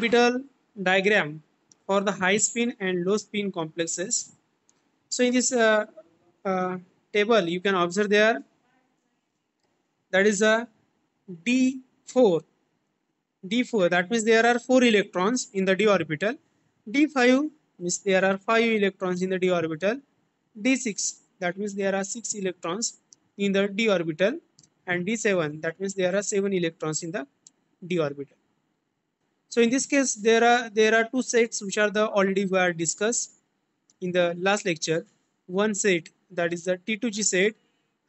orbital diagram for the high spin and low spin complexes. So in this uh, table, you can observe there that is a D4. D4, that means there are 4 electrons in the d orbital. D5 means there are 5 electrons in the d orbital. D6, that means there are 6 electrons in the d orbital. And D7, that means there are 7 electrons in the d orbital. So in this case, there are two sets which are the already were discussed in the last lecture. One set, that is the T2G set,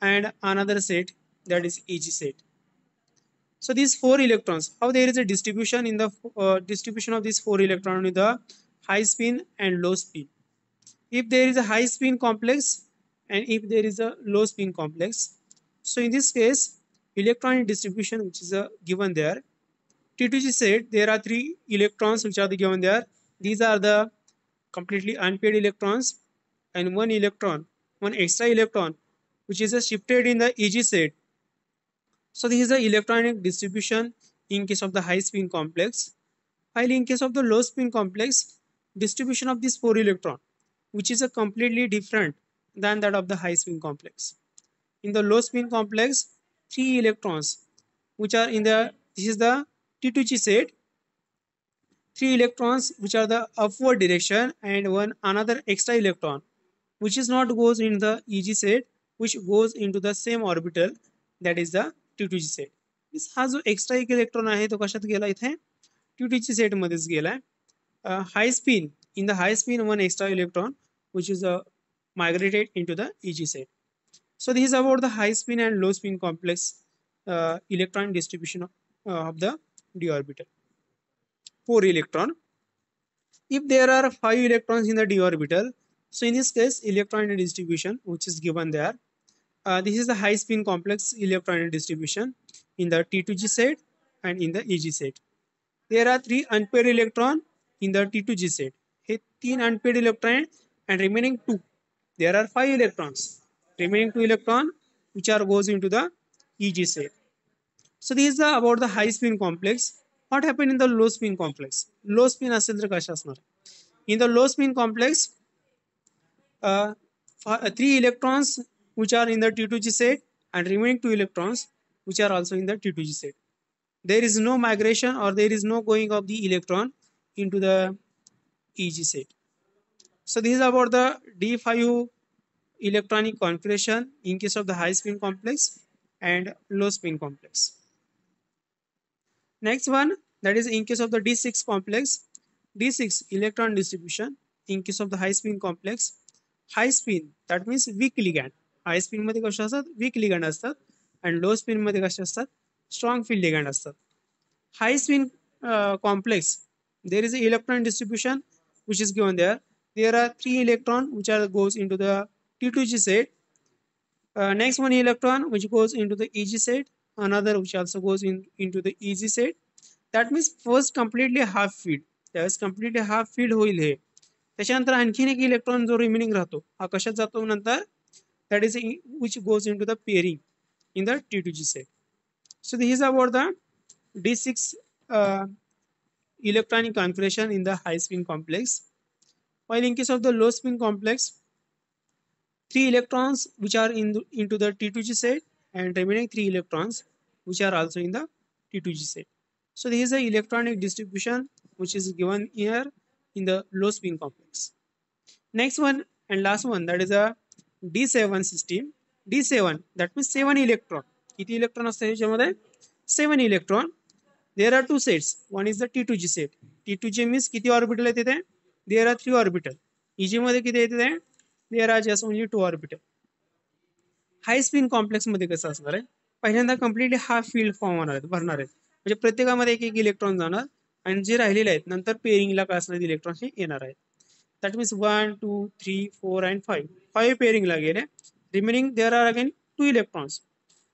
and another set, that is EG set. So these 4 electrons, how there is a distribution in the distribution of these 4 electrons in the high spin and low spin. If there is a high spin complex and if there is a low spin complex, so in this case, electronic distribution which is given there. T2G set, there are 3 electrons which are given there. These are the completely unpaired electrons, and one extra electron, which is shifted in the EG set. So this is the electronic distribution in case of the high spin complex. While in case of the low spin complex, distribution of these 4 electron, which is a completely different than that of the high spin complex. In the low spin complex, 3 electrons, which are in the, this is the T2G set, 3 electrons which are the upward direction, and one another extra electron which is not goes in the EG set, which goes into the same orbital, that is the T2G set. हा जो extra एक electron आहे तो कशात गेला इथे T2G set मध्येच गेलाय. हाय spin, in the high spin one extra electron which is migrated into the EG set. So this is about the high spin and low spin complex electron distribution of the d orbital. 4 electron. If there are 5 electrons in the d orbital, so in this case, electron distribution which is given there. This is the high spin complex electron distribution in the T2G set and in the EG set. There are 3 unpaired electron in the T2G set. Here 3 unpaired electron and remaining 2. There are 5 electrons. Remaining 2 electron which are goes into the EG set. So this is about the high spin complex. What happened in the low spin complex? Low spin असेल तर कशा असणार? In the low spin complex, 3 electrons which are in the T2G set and remaining 2 electrons which are also in the T2G set. There is no migration or there is no going of the electron into the EG set. So this is about the D5 electronic configuration in case of the high spin complex and low spin complex. Next one, that is in case of the D6 complex, D6 electron distribution in case of the high spin complex. High spin, that means weak ligand. High spin मध्ये कशा असतात, weak ligand असतात, and low spin मध्ये कशा असतात, strong field ligand असतात. High spin complex, there is a electron distribution which is given there. There are 3 electron which are goes into the T2G set. Next one electron which goes into the EG set, another which also goes into the EG set. That means first completely half filled. त्यावेळेस completely half filled होईल हे. त्याच्यानंतर आणखीन एक electron जो remaining राहतो हा कशात जातो नंतर, that is which goes into the pairing in the T2G set. So this is about the D6 electronic configuration in the high spin complex. While in case of the low spin complex, 3 electrons which are into the T2G set and remaining 3 electrons which are also in the T2G set. So this is the electronic distribution which is given here in the low spin complex. Next one and last one, that is a D7 system. D7, that means 7 electron. किती electron असतात याच्यामध्ये? 7 electron. There are 2 sets. One is the T2G set. T2G means किती orbital आहे तिथे? There are 3 orbital. EG मध्ये किती आहे तिथे? There are just only 2 orbital. Hi spin complex मध्ये कसं असणार आहे? पहिल्यांदा कम्प्लिटली हाफ फील्ड फॉर्म होणार आहेत, भरणार आहेत. म्हणजे प्रत्येकामध्ये एक एक इलेक्ट्रॉन जाणार आणि जे राहिलेले आहेत नंतर पेअरिंगला काय असणार इलेक्ट्रॉन हे येणार आहेत. That means 1, 2, 3, 4 and 5. 5 पेअरिंगला गेले. Remaining there are again 2 electrons.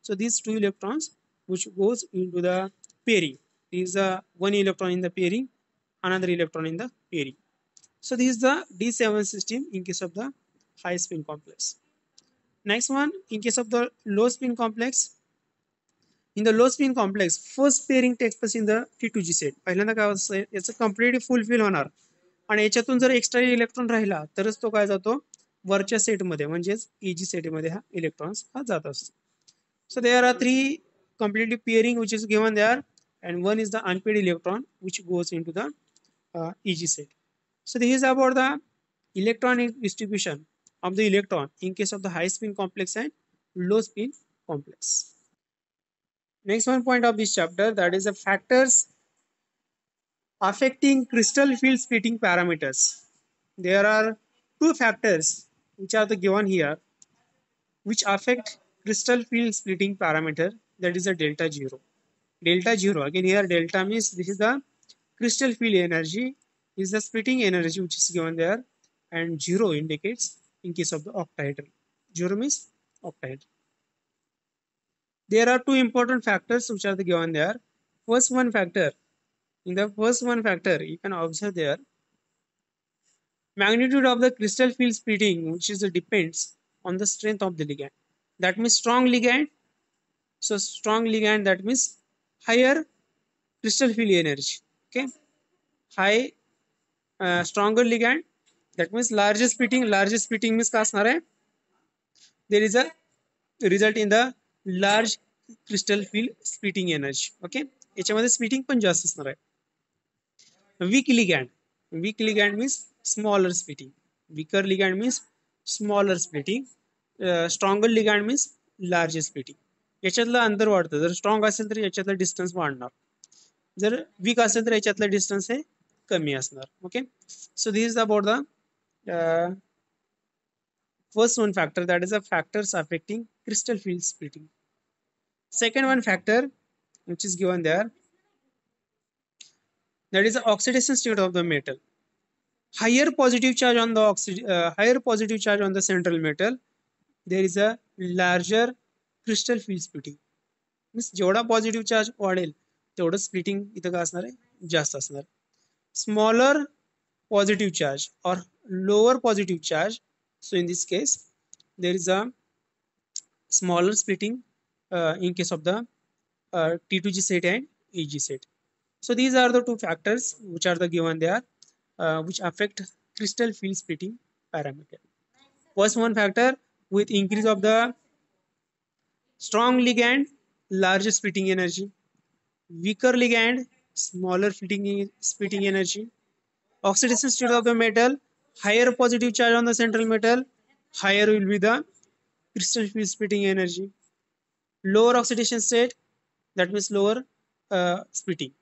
So these 2 electrons which goes into the pairing. This is one electron in the pairing, another electron in the pairing. So this is the D7 system in case of the high spin complex. Next one, in case of the low spin complex, In the low spin complex, first pairing takes place in the T2G set. पहिल्यांदा काय असतं याचं completely fulfil होणार आणि याच्यातून जर extra electron राहिला तरच तो काय जातो वरच्या सेटमध्ये म्हणजेच EG सेटमध्ये हा इलेक्ट्रॉन्स हा जात असतो. So there are three completely pairing which is given there, and one is the unpaired electron which goes into the EG set. So this is about the electronic distribution of the electron in case of the high spin complex and low spin complex. Next one point of this chapter, that is the factors affecting crystal field splitting parameters. There are two factors which are the given here which affect crystal field splitting parameter, that is a delta zero. Delta zero, again here delta means this is the crystal field energy, is the splitting energy which is given there, and zero indicates in case of the octahedral. Zero means octahedral. There are two important factors which are given there. First one factor, in the first one factor you can observe there magnitude of the crystal field splitting which is depends on the strength of the ligand. That means strong ligand, so strong ligand, that means higher crystal field energy. Okay, high stronger ligand, that means larger splitting. Larger splitting means काय असणार आहे, there is a result in the large crystal field splitting energy. Okay, याच्यामध्ये splitting पण जास्त असणार आहे. Weak ligand, weak ligand means smaller splitting. Weaker ligand means smaller splitting. Stronger ligand means larger splitting. याच्यातलं अंतर वाढतं. जर स्ट्रॉंग असेल तर याच्यातलं डिस्टन्स वाढणार, जर वीक असेल तर याच्यातलं डिस्टन्स हे कमी असणार. Okay, so this is about the first one factor, that is the factors affecting crystal field splitting. Second one factor which is given there, that is the oxidation state of the metal. Higher positive charge on the higher positive charge on the central metal, there is a larger crystal field splitting. Means जेवढा positive charge वाढेल तेवढं splitting इथं काय असणार आहे, जास्त असणार. Smaller positive charge or lower positive charge, so in this case there is a smaller splitting in case of the T2G set and EG set. So these are the two factors which are the given there which affect crystal field splitting parameter. First one factor, with increase of the strong ligand, larger splitting energy. Weaker ligand, smaller splitting energy. Oxidation state of the metal, higher positive charge on the central metal, higher will be the crystal field splitting energy. Lower oxidation state, that means lower splitting.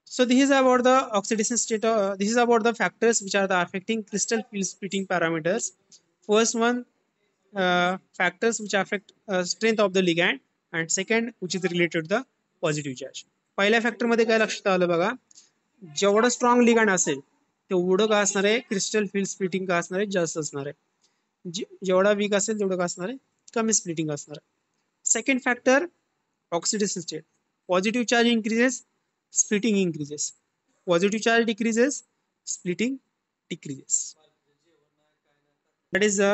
So this is about the oxidation state. This is about the factors which are the affecting crystal field splitting parameters. First one, factors which affect strength of the ligand, and second which is related to the positive charge. पहिल्या factor मध्ये काय लक्षात आलं बघा, जेवढं strong ligand असेल तेवढं काय असणार आहे, क्रिस्टल फील्ड स्प्लिटिंग काय असणार आहे, जास्त असणार आहे. जेवढा वीक असेल तेवढं काय असणार आहे, कमी स्प्लिटिंग असणार आहे. Second factor, oxidation state. Positive charge increases, splitting increases. Positive charge decreases, splitting decreases. That is the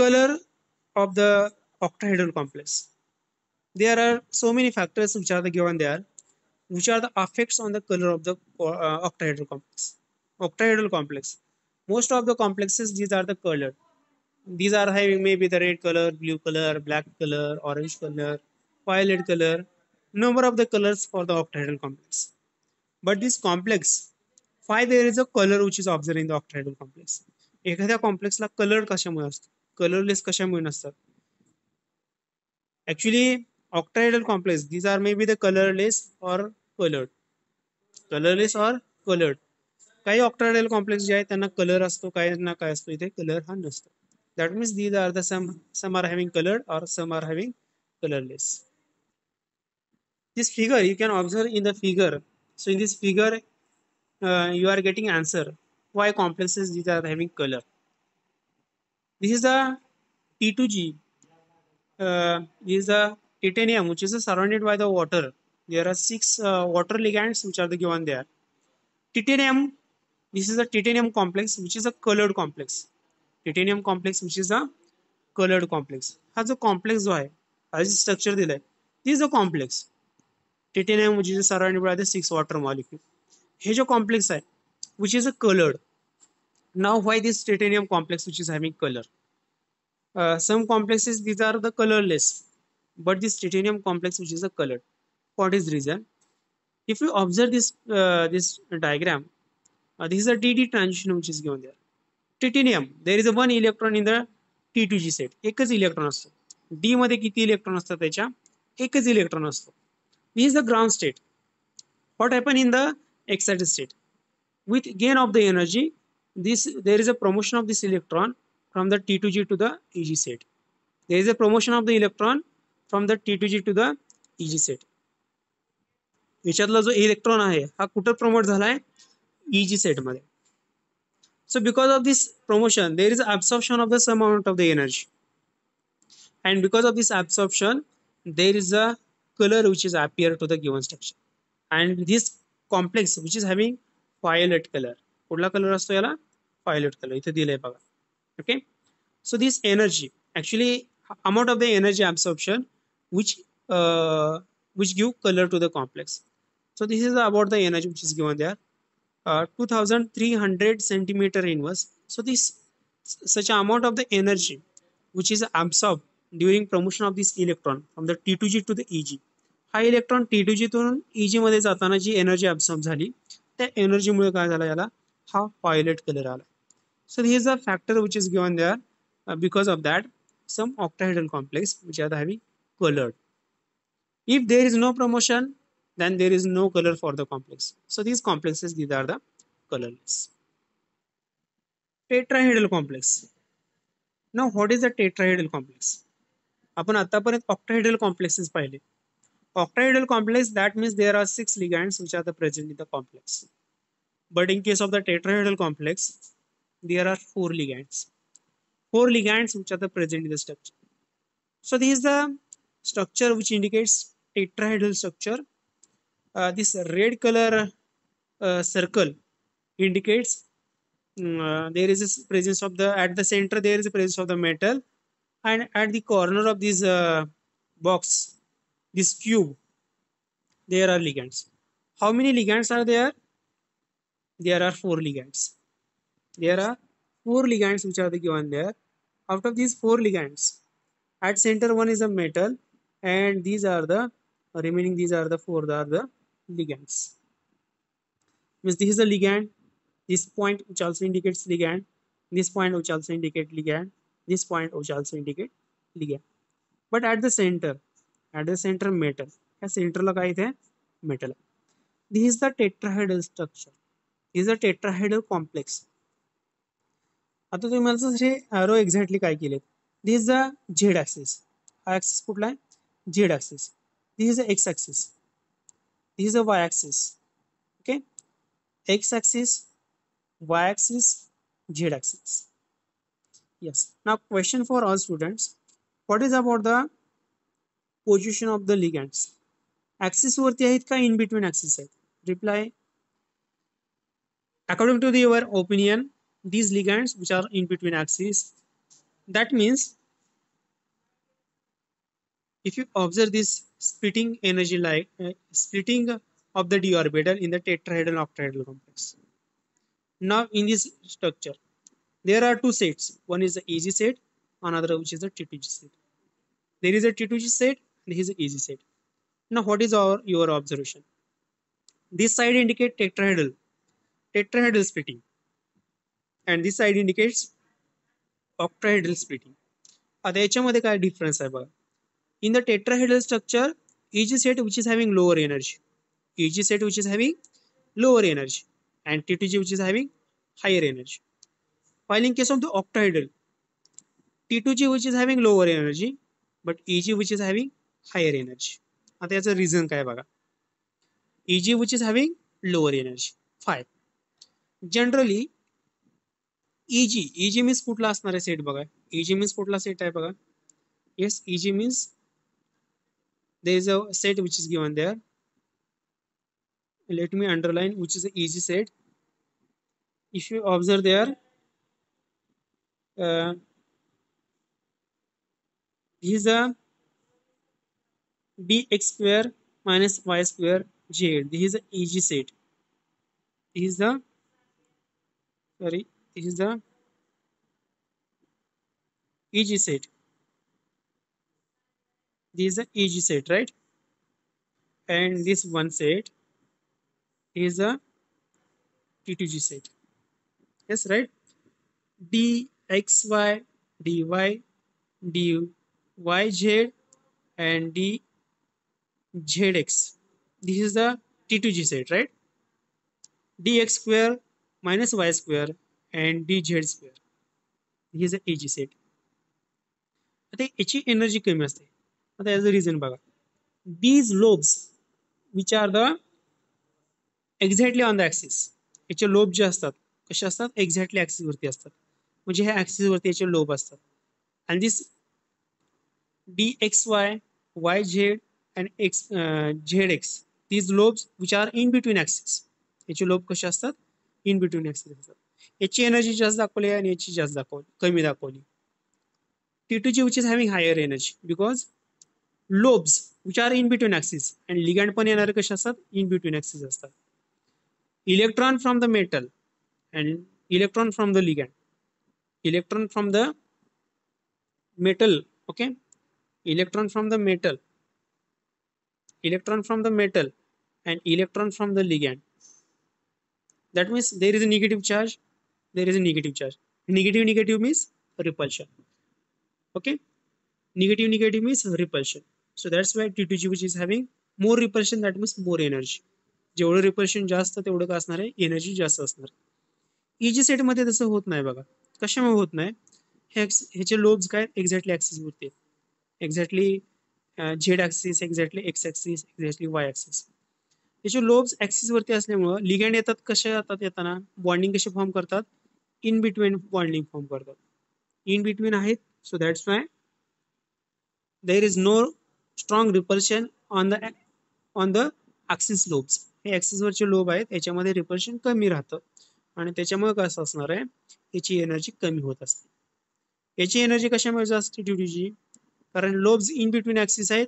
color of the octahedral complex. There are so many factors which are given there, which are the effects on the color of the octahedral complex. Octahedral complex. Most of the complexes, these are the colored. These are having maybe the red color, blue color, black color, orange color, violet color, number of the colors for the octahedral complex. But this complex, why there is a color which is observed in the octahedral complex? एखाद्या कॉम्प्लेक्सला colour कशामुळे असतो, colourless कशामुळे नसतात? Actually octahedral complex, these are maybe the colorless or colored. Colorless or colored. काही octahedral complex जे आहे त्यांना colour असतो, काही ना काय असतो, इथे कलर हा नसतो. That means these are the some are having colored or some are having colorless. This figure you can observe in the figure. So in this figure you are getting answer why complexes these are having color. This is the T2G. This is the titanium which is surrounded by the water. There are 6 water ligands which are given there. Titanium, this is a titanium complex which is a colored complex. Titanium complex which is a coloured complex. हा जो complex जो आहे, हा जे structure दिलाय, this a complex. Titanium which is surrounded by the 6 water molecule. हे जो complex आहे which is a colored. Now why this titanium complex which is having color? Some complexes these are the colorless, but this titanium complex which is a colored. What is the reason? If you observe this diagram, this is a DD transition which is given there. Titanium, there is a one electron in the T2G set. एकच electron असतो. D मध्ये किती electron असतात त्याच्या? एकच electron असतो. This is the ground state. What happen in the excited state? With gain of the energy, this there is a promotion of this electron from the T2G to the EG set. There is a promotion of the electron from the T2G to the EG set. याच्यातला जो electron आहे हा कुठं promote झालाय? EG set मध्ये. So because of this promotion, there is absorption of the some amount of the energy, and because of this absorption, there is a color which is appear to the given structure, and this complex which is having violet color. कुठला colour असतो याला? violet color. इथे दिलंय बघा. Okay. So this energy, actually amount of the energy absorption which which give color to the complex. So this is about the energy which is given there. 2300 centimeter inverse. So this such amount of the energy which is absorbed during promotion of this electron from the T2G to the EG. हा electron T2G तून EG मध्ये जाताना जी energy absorb झाली त्या एनर्जीमुळे काय झालं याला? हा व्हायोलेट कलर आला. So this is a factor which is given there. Because of that, some octahedral complex which are having colored. If there is no promotion, then there is no color for the complex. So these complexes, these are the colorless. Tetrahedral complex. Now what is a tetrahedral complex? आपण आतापर्यंत octahedral complexes पाहिले. Octahedral complex, that means there are 6 ligands which are the present in the complex. But in case of the tetrahedral complex, there are 4 ligands. 4 ligands which are the present in the structure. So this is the structure which indicates tetrahedral structure. This red color circle indicates there is a presence of the at the center there is a presence of the metal, and at the corner of this box, this cube, there are ligands. How many ligands are there? There are 4 ligands. There are 4 ligands which are given there. Out of these 4 ligands, at center one is a metal, and these are the remaining. These are the 4 are the ligands. Means this is a ligand. This point which also indicates ligand. This point which also indicate ligand. This point which also indicate ligand. But at the center metal. या सेंटरला काय इथे metal. This is the tetrahedral structure. This is a tetrahedral complex. आता तुम्ही मला हे arrow exactly काय केलेत? This is the Z axis. हा axis कुठला आहे? Z axis. This is the X axis. This is the Y axis. Okay. X axis, Y axis, Z axis. Yes. Now question for all students. What is about the position of the ligands? Axis वरती आहेत का in between axis आहेत? Reply. According to your opinion, these ligands which are in between axes, that means if you observe this splitting energy like splitting of the d orbital in the tetrahedral octahedral complex. Now in this structure, there are 2 sets. One is the EG set, another which is the T2G set. There is a T2G set and here is the EG set. Now what is your observation? This side indicates tetrahedral splitting, and this side indicates octahedral splitting. आता याच्यामध्ये काय difference आहे बघा. In the tetrahedral structure, EG set which is having lower energy, EG set which is having lower energy, and T2G which is having higher energy. While in case of the octahedral, T2G which is having lower energy, but EG which is having higher energy. आता याचं reason काय बघा. EG which is having lower energy. 5. Generally EG means कुठला असणार आहे set बघा. EG means कुठला set आहे बघा. Yes, EG means there is a set which is given there. Let me underline which is the EG set. If you observe there, This is the dx square minus y square z. This is the EG set. This is the sorry. This is the EG set. This is the EG set, right? And this one set is a T2G set. Yes, right? dxy, dy, dyz, and dzx. This is the T2G set, right? dx square minus y square and dz square. This is the AG set. आता याची energy कमी असते. आता याचं reason बघा. These lobes which are the exactly on the axis, याचे lobe जे असतात कसे असतात, एक्झॅक्टली ॲक्सिसवरती असतात. म्हणजे ह्या ॲक्सिसवरती याचे लोब असतात. आणि this dxy, yz and zx, these lobes which are in between axis, याचे लोब कसे असतात, इन बिटवीन ॲक्सिस असतात. याची एनर्जी जास्त दाखवली आणि याची जास्त दाखवली, कमी दाखवली. T2G which is having higher energy because lobes which are in between axis and ligand पण येणारे कसे असतात, in between axis असतात. Electron from the metal and electron from the ligand, electron from the metal, okay, electron from the metal, electron from the metal and electron from the ligand. That means there is a negative charge, there is a negative charge. Negative negative means repulsion, okay, negative negative means repulsion. So that's why T2G which is having more repulsion, that means more energy. जेवढं repulsion जास्त तेवढं काय असणार आहे, energy जास्त असणार. EG set मध्ये तसं होत नाही बघा. कशामुळे होत नाही, ह्याचे लोब्स काय एक्झॅक्टली ऍक्सिस वरती, exactly Z axis, exactly X axis, exactly Y axis. त्याचे लोब्स ऍक्सिस वरती असल्यामुळं लिगँड येतात, कसे येतात, येताना बॉन्डिंग कसे फॉर्म करतात, इन बिटवीन बॉन्डिंग फॉर्म करतात. इन बिटवीन आहेत, so that's why there is no strong repulsion on the axis lobes. हे ऍक्सिसवरचे लोब आहेत, याच्यामध्ये रिपल्शन कमी राहतं आणि त्याच्यामुळे कसं असणार आहे, याची एनर्जी कमी होत असते. याची एनर्जी कशामुळे जास्त T2G, कारण लोब्स इन बिटवीन ऍक्सिस आहेत,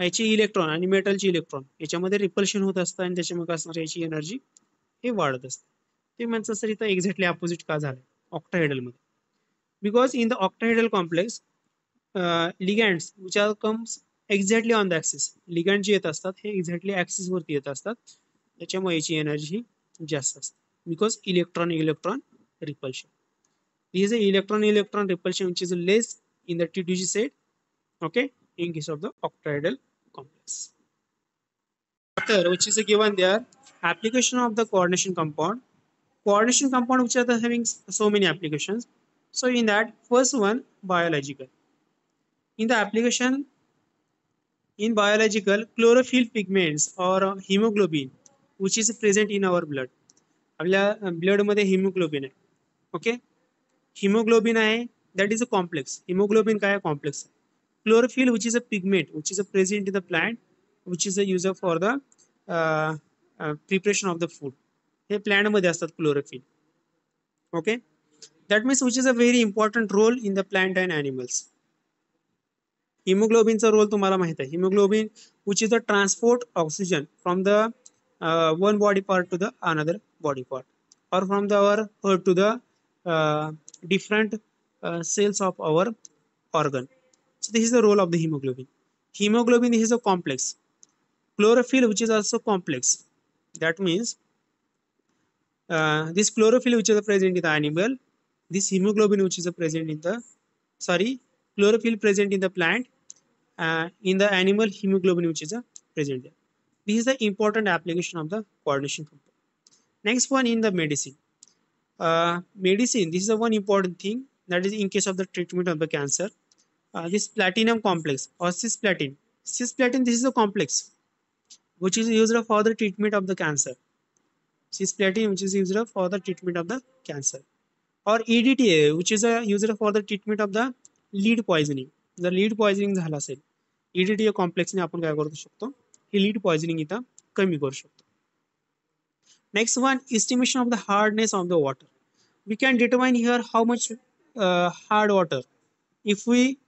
याची इलेक्ट्रॉन आणि मेटलची इलेक्ट्रॉन याच्यामध्ये रिपल्शन होत असतं आणि त्याच्यामुळे काय असणार, याची एनर्जी हे वाढत असते. ते म्हणतात सर इथं एक्झॅक्टली अपोजिट का झालं ऑक्टाहेड्रल मध्ये, because in the octahedral complex ligands which are comes exactly on the axis, ligand जे येत असतात हे एक्झॅक्टली ऍक्सिस वरती येत असतात, त्याच्यामुळे याची एनर्जी जास्त असते. Because electron electron repulsion, this is a electron repulsion which is less in the T2G set, okay, in case of the octahedral complex. After which is given there, application of the coordination compound. Coordination compound which are having so many applications. So in that first one, biological. In the application in biological, chlorophyll pigments or hemoglobin which is present in our blood. आपल्या blood मध्ये haemoglobin आहे, okay, hemoglobin आहे, that is a complex. Hemoglobin काय complex. Chlorophyll which is a pigment which is a present in the plant which is a user for the preparation of the food. हे plant मध्ये असतात chlorophyll, okay, that means which is a very important role in the plant and animals. Hemoglobinचा role तुम्हाला माहित आहे. Hemoglobin which is the transport oxygen from the one body part to the another body part or from the our earth to the different cells of our organ. So this is the role of the hemoglobin. Hemoglobin is a complex. Chlorophyll which is also complex. That means this chlorophyll which is present in the animal, this hemoglobin which is present in the, sorry, chlorophyll present in the plant, in the animal hemoglobin which is present there. This is the important application of the coordination compound. Next one in the medicine. Medicine, this is the one important thing, that is in case of the treatment of the cancer. This platinum complex or cisplatin. Cisplatin, this is a complex which is used for the treatment of the cancer. Cisplatin which is used for the treatment of the cancer. Or EDTA which is used for the treatment of the lead poisoning. जर lead poisoning झालं असेल, EDTA कॉम्प्लेक्सने आपण काय करू शकतो, ही lead poisoning इथं कमी करू शकतो. Next one, estimation of the hardness of the water. We can determine here how much hard water. If we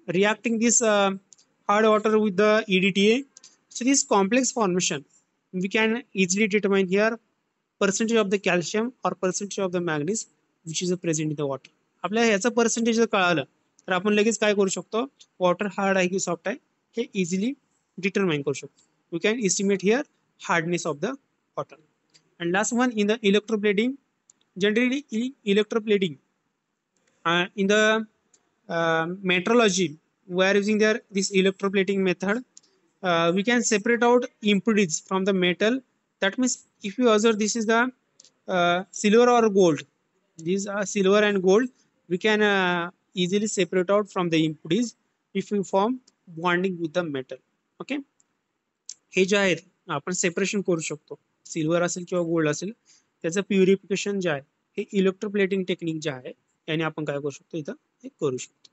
reacting this hard water with the EDTA. So this complex formation, we can easily determine here percentage of the calcium or percentage of the manganese which is present in the water. आपल्याला ह्याचं percentage जर कळालं तर आपण लगेच काय करू शकतो, वॉटर हार्ड आहे की सॉफ्ट आहे हे इझिली डिटरमाइन करू शकतो. We can estimate here hardness of the water. And last one in the electroplating, generally electroplating in the metrology we are using there this electroplating method. We can separate out impurities from the metal. That means if you observe this is the silver or gold, these are silver and gold, we can easily separate out from the impurities if we form bonding with the metal. Okay, हे जे आहेत आपण separation करू शकतो, silver असेल किंवा gold असेल त्याचं purification जे आहे हे electroplating technique जे आहे याने आपण काय करू शकतो इथं हे करू शकतो.